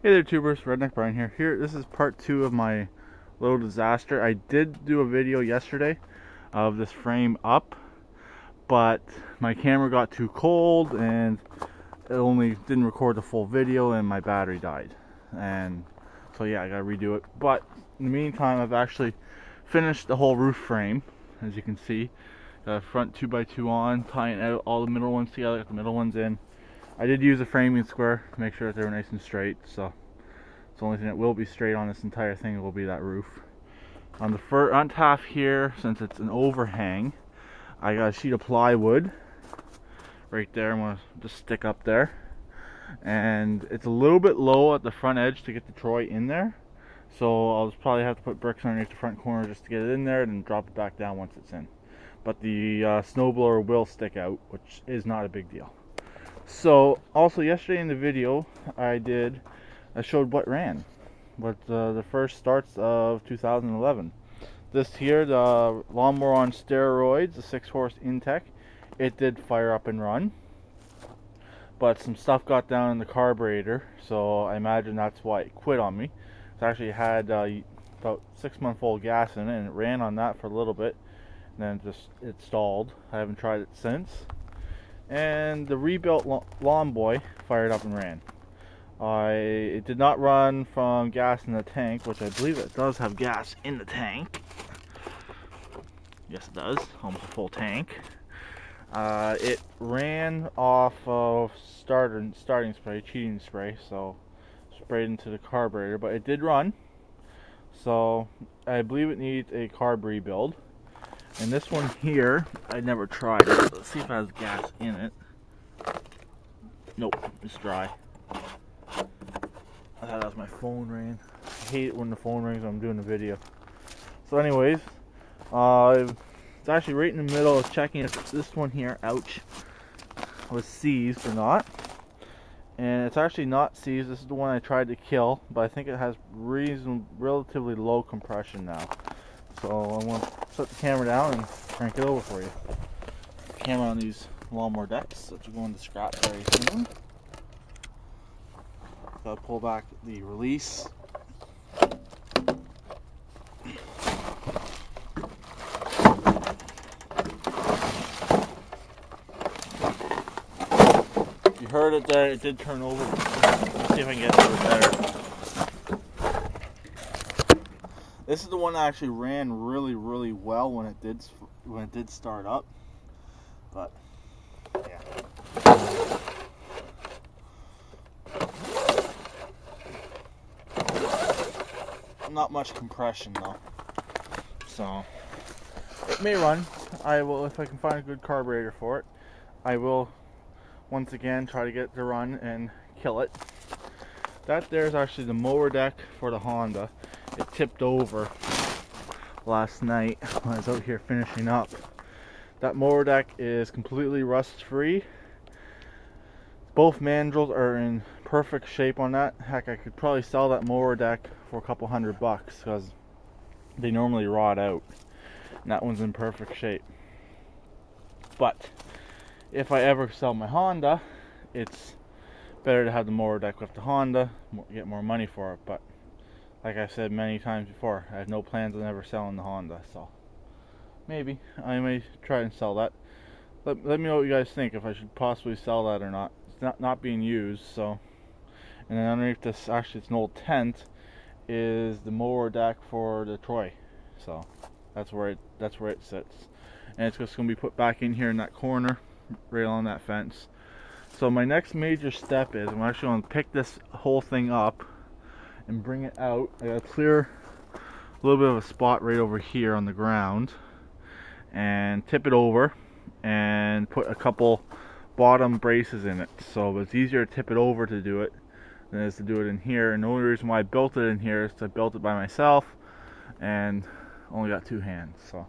Hey there tubers, Redneck Brian here. This is part 2 of my little disaster. I did do a video yesterday of this frame up, but my camera got too cold and it only didn't record the full video and my battery died. And so yeah, I gotta redo it. But in the meantime, I've actually finished the whole roof frame, as you can see. Got a front 2x2 on, tying out all the middle ones together, got the middle ones in. I did use a framing square to make sure that they were nice and straight, so the only thing that will be straight on this entire thing will be that roof. On the front half here, since it's an overhang, I got a sheet of plywood right there. I'm going to just stick up there. And it's a little bit low at the front edge to get the Troy in there. So I'll just probably have to put bricks underneath the front corner just to get it in there and drop it back down once it's in. But the snowblower will stick out, which is not a big deal. So also yesterday in the video I showed what ran, the first starts of 2011. This here, the lawnmower on steroids, the 6-horse Intech, it did fire up and run, but some stuff got down in the carburetor, so I imagine that's why it quit on me. It actually had about 6-month-old gas in it, and it ran on that for a little bit, and then it stalled. I haven't tried it since. And the rebuilt Lawn Boy fired up and ran. It did not run from gas in the tank, which I believe it does have gas in the tank. Yes, it does. Almost a full tank. It ran off of starting spray, cheating spray, so sprayed into the carburetor, but it did run. So I believe it needs a carb rebuild. And this one here, I never tried it. Let's see if it has gas in it. Nope, it's dry. I thought that was my phone ringing. I hate it when the phone rings when I'm doing a video. So anyways, it's actually right in the middle of checking if this one here, ouch, was seized or not. And it's actually not seized. This is the one I tried to kill, but I think it has relatively low compression now. So I'm going to set the camera down and crank it over for you. Camera on these lawnmower decks, which will go into scrap very soon. Gotta pull back the release. You heard it there, it did turn over. Let's see if I can get it a bit better. This is the one that actually ran really well when it did start up. But yeah. Not much compression though, so it may run. I will, if I can find a good carburetor for it, I will once again try to get it to run and kill it. That there is actually the mower deck for the Honda. It tipped over last night when I was out here finishing up. That mower deck is completely rust free. Both mandrels are in perfect shape on that. Heck, I could probably sell that mower deck for a couple $100 because they normally rot out. And that one's in perfect shape. But if I ever sell my Honda, it's better to have the mower deck with the Honda, get more money for it. But like I said many times before, I have no plans on ever selling the Honda, so maybe I may try and sell that. Let me know what you guys think, if I should possibly sell that or not. It's not being used, so. And then underneath this, actually it's an old tent, is the mower deck for the Troy. So that's where it sits. And it's just gonna be put back in here in that corner, right on that fence. So my next major step is I'm actually gonna pick this whole thing up and bring it out. I gotta clear a little bit of a spot right over here on the ground and tip it over and put a couple bottom braces in it. So it's easier to tip it over to do it than it is to do it in here. And the only reason why I built it in here is I built it by myself and only got 2 hands. So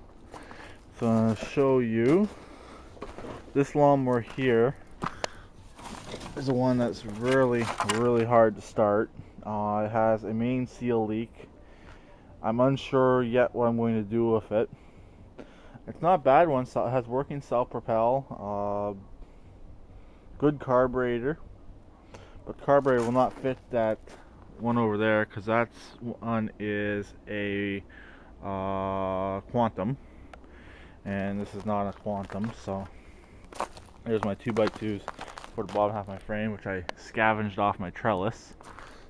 I'm gonna show you this lawnmower here is the one that's really hard to start. It has a main seal leak. I'm unsure yet what I'm going to do with it. It's not a bad one. So it has working self-propel, good carburetor, but carburetor will not fit that one over there because that's one is a Quantum, and this is not a Quantum. So there's my 2x2s for the bottom half of my frame, which I scavenged off my trellis.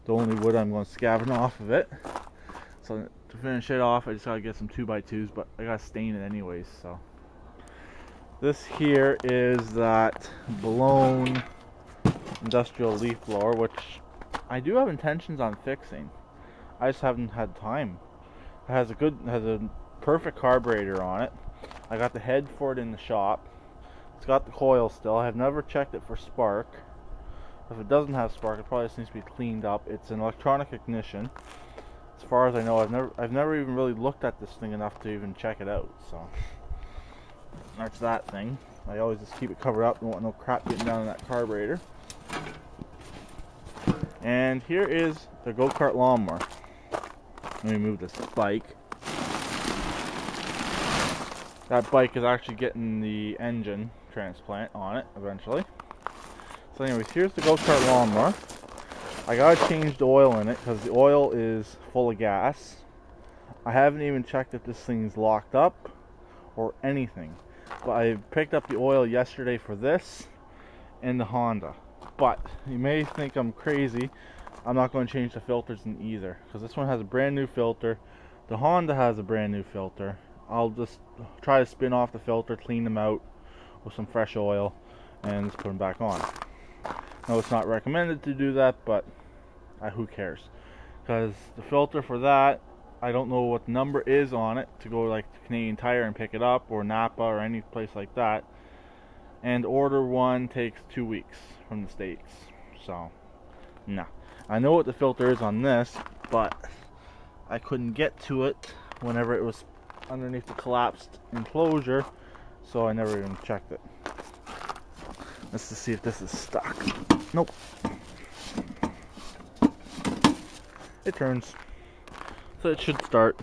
The only wood I'm going to scavenge off of it. So to finish it off, I just gotta get some 2x2s, but I gotta stain it anyways. So this here is that blown industrial leaf blower, which I do have intentions on fixing. I just haven't had time. It has a perfect carburetor on it. I got the head for it in the shop. It's got the coil still. I have never checked it for spark. If it doesn't have spark, it probably just needs to be cleaned up. It's an electronic ignition. As far as I know, I've never even really looked at this thing enough to even check it out. So that's that thing. I always just keep it covered up. Don't want no crap getting down in that carburetor. And here is the go-kart lawnmower. Let me move this bike. That bike is actually getting the engine transplant on it eventually. So anyways, here's the go-kart lawnmower. I gotta change the oil in it because the oil is full of gas. I haven't even checked if this thing's locked up or anything. But I picked up the oil yesterday for this and the Honda. But you may think I'm crazy. I'm not going to change the filters in either because this one has a brand new filter. The Honda has a brand new filter. I'll just try to spin off the filter, clean them out with some fresh oil, and just put them back on. No, it's not recommended to do that, but who cares? Because the filter for that, I don't know what number is on it to go like to Canadian Tire and pick it up, or Napa or any place like that. And order one takes 2 weeks from the States. So, nah. I know what the filter is on this, but I couldn't get to it whenever it was underneath the collapsed enclosure, so I never even checked it. Let's just see if this is stuck. Nope. It turns. So it should start.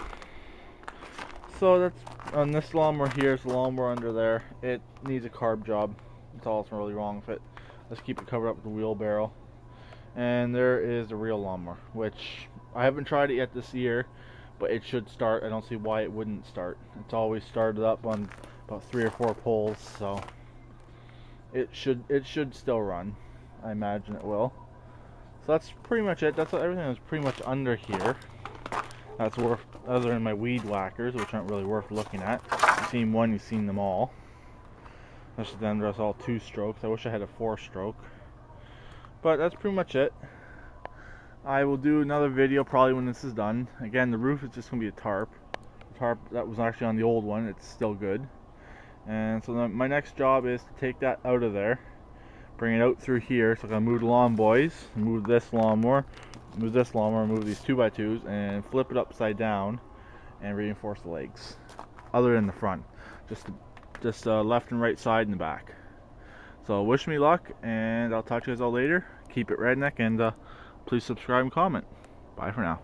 So that's on this lawnmower here, is the lawnmower under there. It needs a carb job. That's all that's really wrong with it. Let's keep it covered up with the wheelbarrow. And there is the real lawnmower, which I haven't tried it yet this year, but it should start. I don't see why it wouldn't start. It's always started up on about 3 or 4 poles, so it should still run. I imagine it will. So that's pretty much it. That's everything that's pretty much under here. That's worth, other than my weed whackers, which aren't really worth looking at. You've seen one, you've seen them all. Especially then there's all 2 strokes. I wish I had a 4-stroke. But that's pretty much it. I will do another video probably when this is done. Again, the roof is just going to be a tarp. The tarp that was actually on the old one, it's still good. And so my next job is to take that out of there, bring it out through here. So I'm going to move the lawn boys, move this lawnmower, move this lawnmower, move these 2x2s, and flip it upside down and reinforce the legs. Other than the front, just left and right side and the back. So wish me luck, and I'll talk to you guys all later. Keep it redneck, and please subscribe and comment. Bye for now.